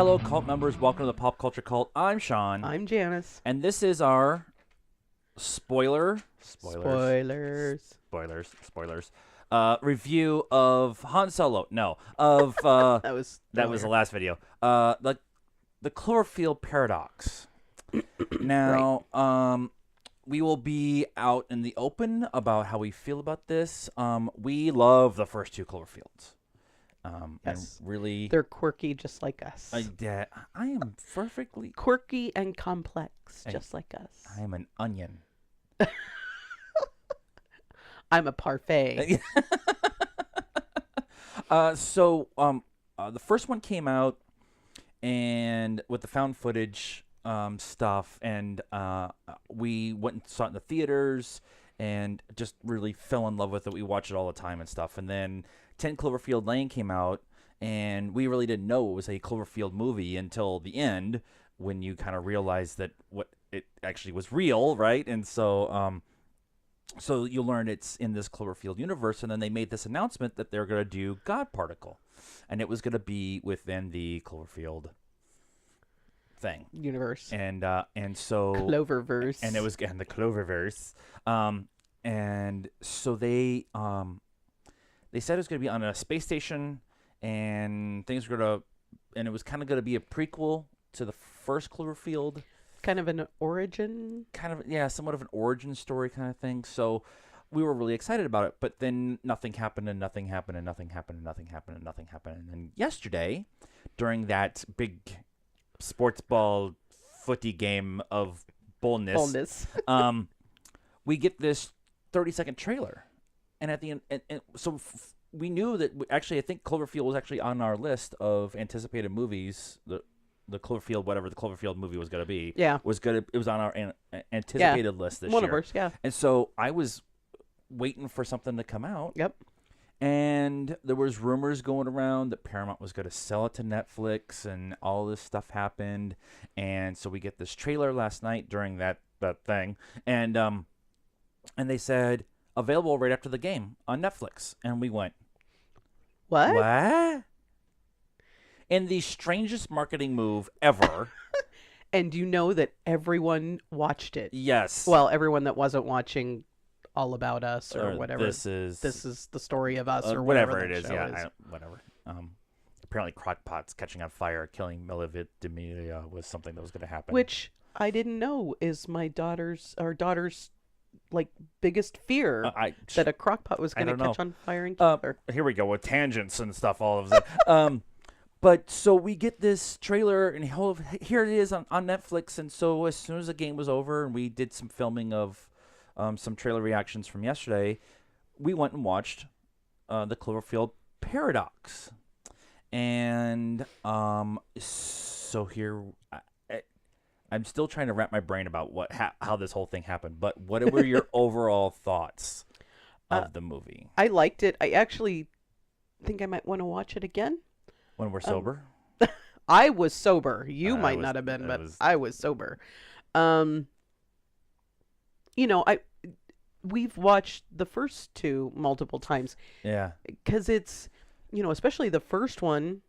Hello, cult members. Welcome to the Pop Culture Cult. I'm Sean. I'm Janice. And this is our spoilers review of Han Solo. No, of That was the last video. The Cloverfield paradox. Now, we will be out in the open about how we feel about this. We love the first two Cloverfields. Yes. And really, They're quirky just like us. I am perfectly Quirky and complex just like us. I am an onion. I'm a parfait. The first one came out, and with the found footage stuff, and we went and saw it in the theaters, and just really fell in love with it. We watch it all the time and stuff, and then 10 Cloverfield Lane came out, and we really didn't know it was a Cloverfield movie until the end, when you kind of realized that what it actually was real, right? And so you learn it's in this Cloverfield universe, and then they made this announcement that they're going to do God Particle, and it was going to be within the Cloverfield thing Universe. and so Cloververse. and it was in the Cloververse, and so they said it was going to be on a space station, and things were going to, and it was kind of going to be a prequel to the first Cloverfield. Kind of an origin? Somewhat of an origin story kind of thing. So we were really excited about it, but then nothing happened, and nothing happened, and nothing happened, and nothing happened, and nothing happened. And then yesterday, during that big sports ball footy game of bullness. We get this 30-second trailer. And at the end, we knew that, actually, I think Cloverfield was actually on our list of anticipated movies. The Cloverfield, whatever the Cloverfield movie was going to be, it was on our anticipated list this year. One of ours, yeah. And so I was waiting for something to come out. Yep. And there was rumors going around that Paramount was going to sell it to Netflix, and all this stuff happened. And so we get this trailer last night during that thing, and they said available right after the game on Netflix, and we went, what? In the strangest marketing move ever. And you know that everyone watched it. Yes. Well, everyone that wasn't watching All About Us or whatever. This is the story of us or whatever it is. is. Whatever. Apparently, crockpots catching on fire, killing Milivet D'Amelia was something that was going to happen. Which I didn't know is our daughter's like biggest fear, that a crockpot was going to catch on fire and kill her. Here we go with tangents and stuff all of a sudden. But so we get this trailer, and here it is on Netflix. And so as soon as the game was over, and we did some filming of some trailer reactions from yesterday, we went and watched the Cloverfield paradox. And so here, I'm still trying to wrap my brain about how this whole thing happened. But what were your overall thoughts of the movie? I liked it. I actually think I might want to watch it again. When we're sober? I was sober. You might not have been, but I was sober. We've watched the first two multiple times. Yeah. Because it's, especially the first one,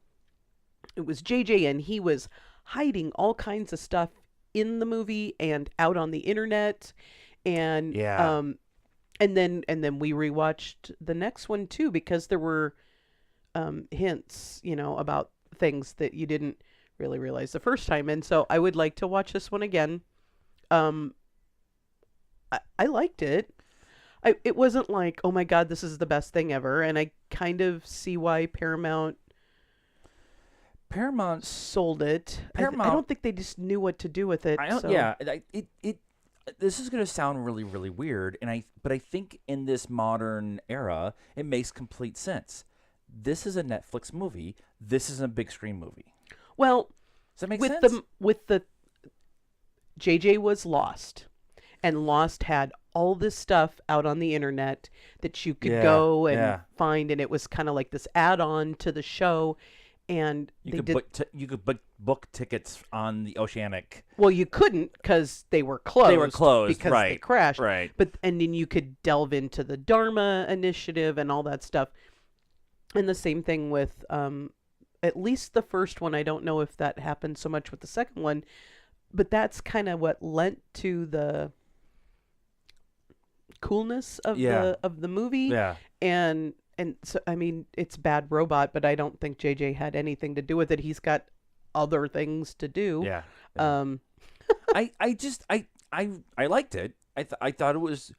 it was JJ, and he was hiding all kinds of stuff in the movie and out on the internet. And and then we rewatched the next one too, because there were hints, about things that you didn't really realize the first time. And so I would like to watch this one again. I liked it. It wasn't like, oh my God, this is the best thing ever. And I kind of see why Paramount sold it. I don't think they just knew what to do with it. This is going to sound really, really weird, but I think in this modern era, it makes complete sense. This is a Netflix movie. This is a big screen movie. Well, does that make sense? With the JJ was Lost, and Lost had all this stuff out on the internet that you could go and find, and it was kind of like this add-on to the show. And you could book tickets on the Oceanic. Well, you couldn't because they were closed. Because right? They crashed. Right. And then you could delve into the Dharma Initiative and all that stuff. And the same thing with at least the first one. I don't know if that happened so much with the second one, but that's kind of what lent to the coolness Yeah. of the movie. Yeah. And so I mean, it's Bad Robot, but I don't think JJ had anything to do with it. He's got other things to do. Yeah. Yeah. Um I just I liked it. I thought it was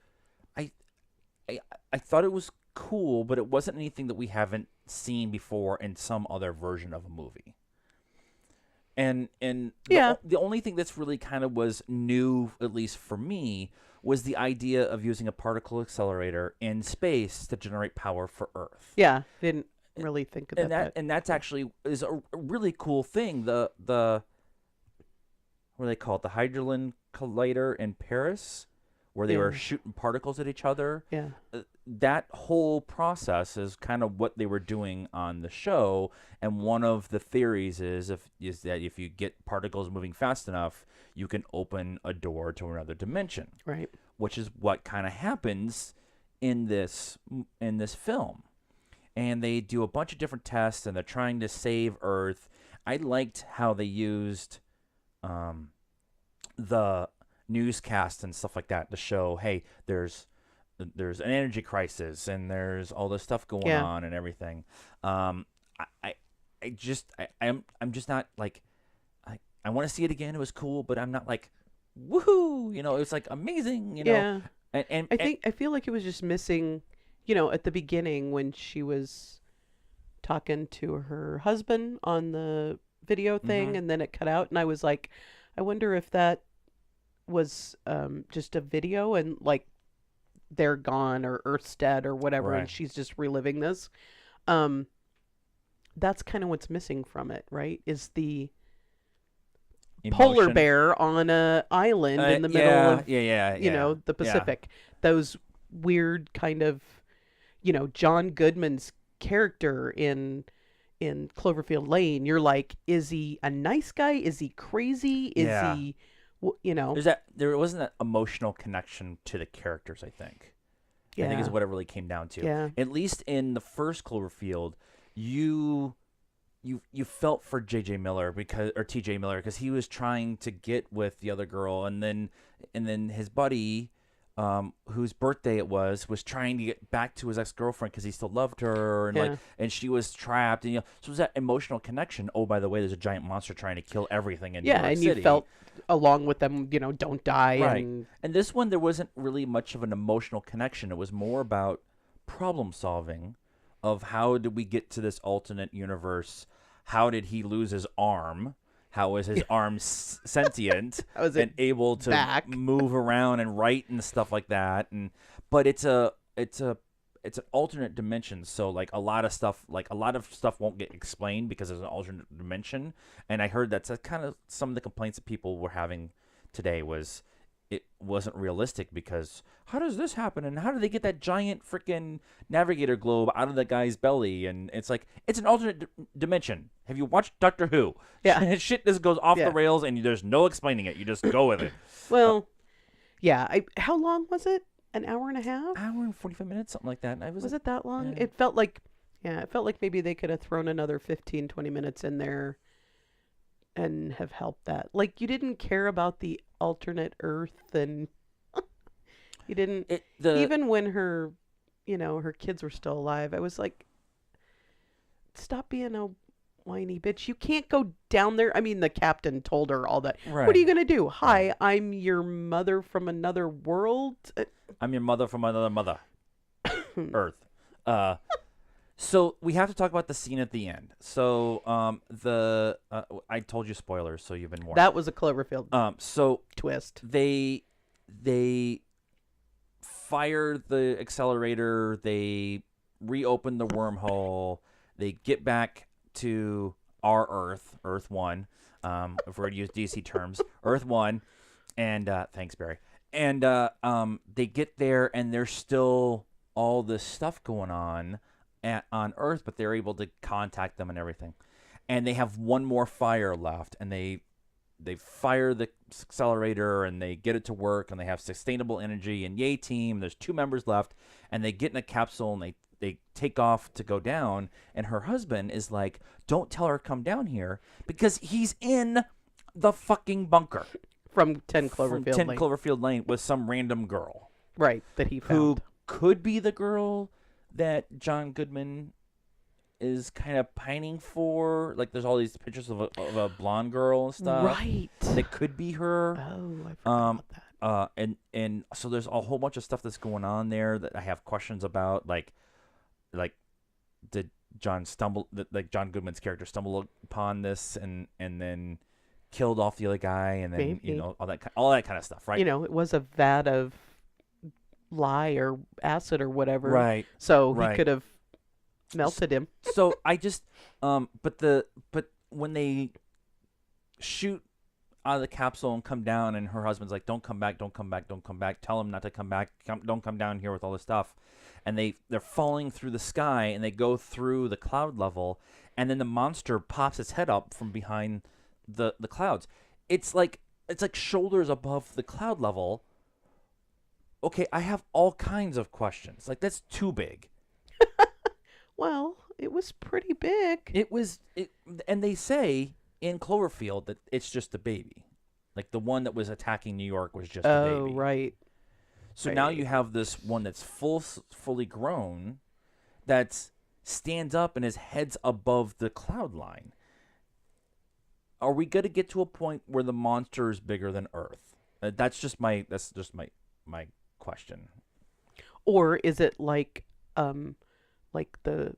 I, I thought it was cool, but it wasn't anything that we haven't seen before in some other version of a movie. And Yeah. the only thing that's really kind of was new, at least for me, was the idea of using a particle accelerator in space to generate power for Earth. Yeah, didn't really think about that. And that's actually is a really cool thing. The what do they call it? The Hydrogen Collider in Paris, where they were Yeah. shooting particles at each other. Yeah. That whole process is kind of what they were doing on the show. And one of the theories is that if you get particles moving fast enough, you can open a door to another dimension, Right. which is what kind of happens in this film. And they do a bunch of different tests, and they're trying to save Earth. I liked how they used the newscast and stuff like that to show, hey, there's an energy crisis and there's all this stuff going Yeah. on and everything. I'm just not like I want to see it again. It was cool, but I'm not like woohoo. It was like amazing. Yeah. And I feel like it was just missing, at the beginning when she was talking to her husband on the video thing, Mhm. and then it cut out, and I was like, I wonder if that was just a video, and like they're gone or Earth's dead or whatever, Right. and she's just reliving this. Um, that's kind of what's missing from it, right? Is the polar emotion. bear on a island in the middle yeah, of yeah, the Pacific. Those weird kind of, John Goodman's character in Cloverfield Lane. You're like, is he a nice guy? Is he crazy? Is Yeah. he, There wasn't that emotional connection to the characters, I think. I think is what it really came down to. Yeah. At least in the first Cloverfield, you felt for J.J. Miller T.J. Miller because he was trying to get with the other girl, and then his buddy, whose birthday it was trying to get back to his ex-girlfriend because he still loved her, and and she was trapped, and so it was that emotional connection. Oh, by the way, there's a giant monster trying to kill everything in New York and City. you felt along with them, don't die. Right. And And this one, there wasn't really much of an emotional connection. It was more about problem solving of how did we get to this alternate universe? How did he lose his arm? How is his arm sentient How is it and able to back? move around and write and stuff like that? But it's an alternate dimension, so like a lot of stuff won't get explained because there's an alternate dimension. And I heard that's kind of some of the complaints that people were having today was it wasn't realistic because how does this happen and how do they get that giant freaking navigator globe out of the guy's belly? And it's like it's an alternate dimension. Have you watched Doctor Who? Yeah. Shit just goes off Yeah. the rails and there's no explaining it. You just go with it. Well, yeah. How long was it? An hour and a half? Hour and 45 minutes, something like that. And Was it that long? Yeah. It felt like maybe they could have thrown another 15, 20 minutes in there and have helped that. Like, you didn't care about the alternate Earth, and you didn't, even when her kids were still alive, I was like, stop being a whiny bitch. You can't go down there. I mean, the captain told her all that. Right. What are you going to do? Hi, I'm your mother from another world. I'm your mother from another mother. Earth. So we have to talk about the scene at the end. So I told you spoilers, so you've been warned. That was a Cloverfield So twist. they fire the accelerator. They reopen the wormhole. They get back to our Earth, Earth 1. If we're to use DC terms, Earth 1. And thanks, Barry. And they get there, and there's still all this stuff going on on Earth, but they're able to contact them and everything. And they have one more fire left, and they fire the accelerator, and they get it to work, and they have sustainable energy. And yay, team! There's 2 members left, and they get in a capsule, and they take off to go down, and her husband is like, "Don't tell her to come down here," because he's in the fucking bunker From 10 from Cloverfield 10 Lane. Cloverfield Lane with some random girl Right, that he who found. could be the girl that John Goodman is kind of pining for. Like, there's all these pictures of a blonde girl and stuff. Right. That could be her. Oh, I forgot about that. And so there's a whole bunch of stuff that's going on there that I have questions about. Like did John Goodman's character stumble upon this and then killed off the other guy, and then Maybe. all that kind of stuff, right? It was a vat of lye or acid or whatever. Right. So Right. he could have melted him. So I just but when they shoot out of the capsule and come down, and her husband's like, "Don't come back, don't come back, don't come back. Tell him not to come back. Don't come down here with all this stuff." And they're falling through the sky, and they go through the cloud level, and then the monster pops its head up from behind the clouds. It's like shoulders above the cloud level. Okay, I have all kinds of questions. Like, that's too big. Well, it was pretty big. And they say in Cloverfield that it's just a baby. Like, the one that was attacking New York was just a Oh, baby. right. So now you have this one that's fully grown, that stands up and his head's above the cloud line. Are we going to get to a point where the monster is bigger than Earth? That's just my question. Or is it like the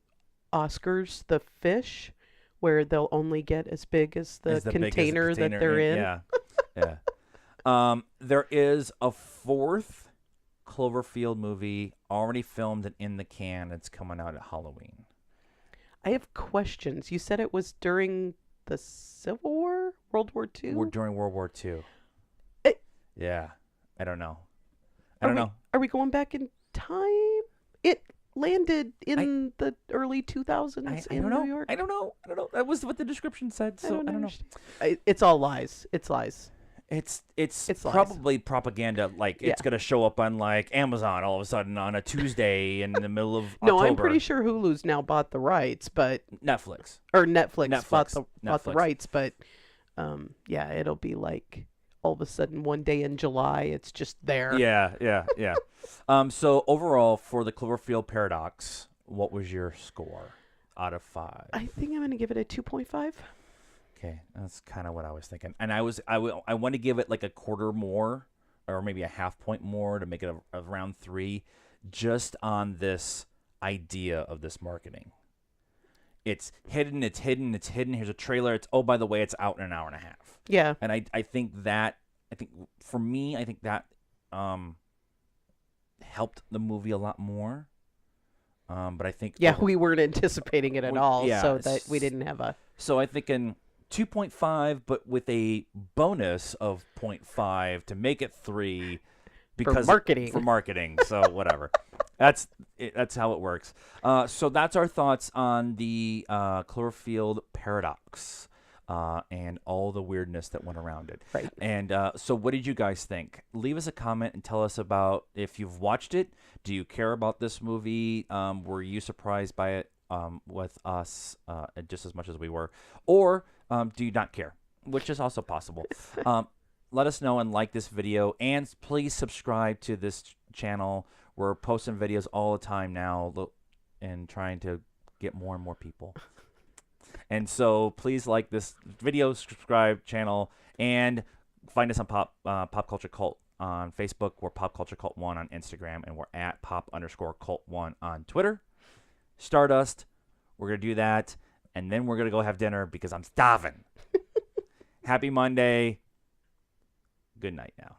Oscars, the fish, where they'll only get as big as the container that they're in? Yeah, yeah. There is a fourth Cloverfield movie already filmed and in the can. It's coming out at Halloween. I have questions. You said it was during the Civil War, World War II. We're during World War II. Yeah, I don't know. Are we going back in time? It landed in the early 2000s in New York. I don't know. That was what the description said. So I don't know. It's all lies. It's lies. It's lies. probably propaganda. Like, it's gonna show up on like Amazon all of a sudden on a Tuesday in the middle of No, October. I'm pretty sure Hulu's now bought the rights, but Netflix bought the rights, but yeah, it'll be like all of a sudden one day in July, it's just there. Yeah. So overall, for the Cloverfield Paradox, what was your score out of 5? I think I'm gonna give it a 2.5. Okay, that's kind of what I was thinking, and I want to give it like a quarter more, or maybe a half point more to make it around 3, just on this idea of this marketing. It's hidden. Here's a trailer. It's, oh, by the way, it's out in an hour and a half. Yeah. And I think for me, I think that helped the movie a lot more. But I think we weren't anticipating it at all, yeah, so that we didn't have a. So I think in 2.5, but with a bonus of 0.5 to make it 3, because for marketing. So whatever. That's how it works. So that's our thoughts on the Cloverfield Paradox and all the weirdness that went around it. Right. And so what did you guys think? Leave us a comment and tell us about if you've watched it. Do you care about this movie? Were you surprised by it with us just as much as we were? Or do you not care? Which is also possible. Let us know and like this video. And please subscribe to this channel. We're posting videos all the time now and trying to get more and more people. And so please like this video, subscribe channel, and find us on Pop Culture Cult on Facebook. We're PopCultureCult1 on Instagram, and we're at Pop_Cult1 on Twitter. Stardust, we're going to do that, and then we're going to go have dinner because I'm starving. Happy Monday. Good night now.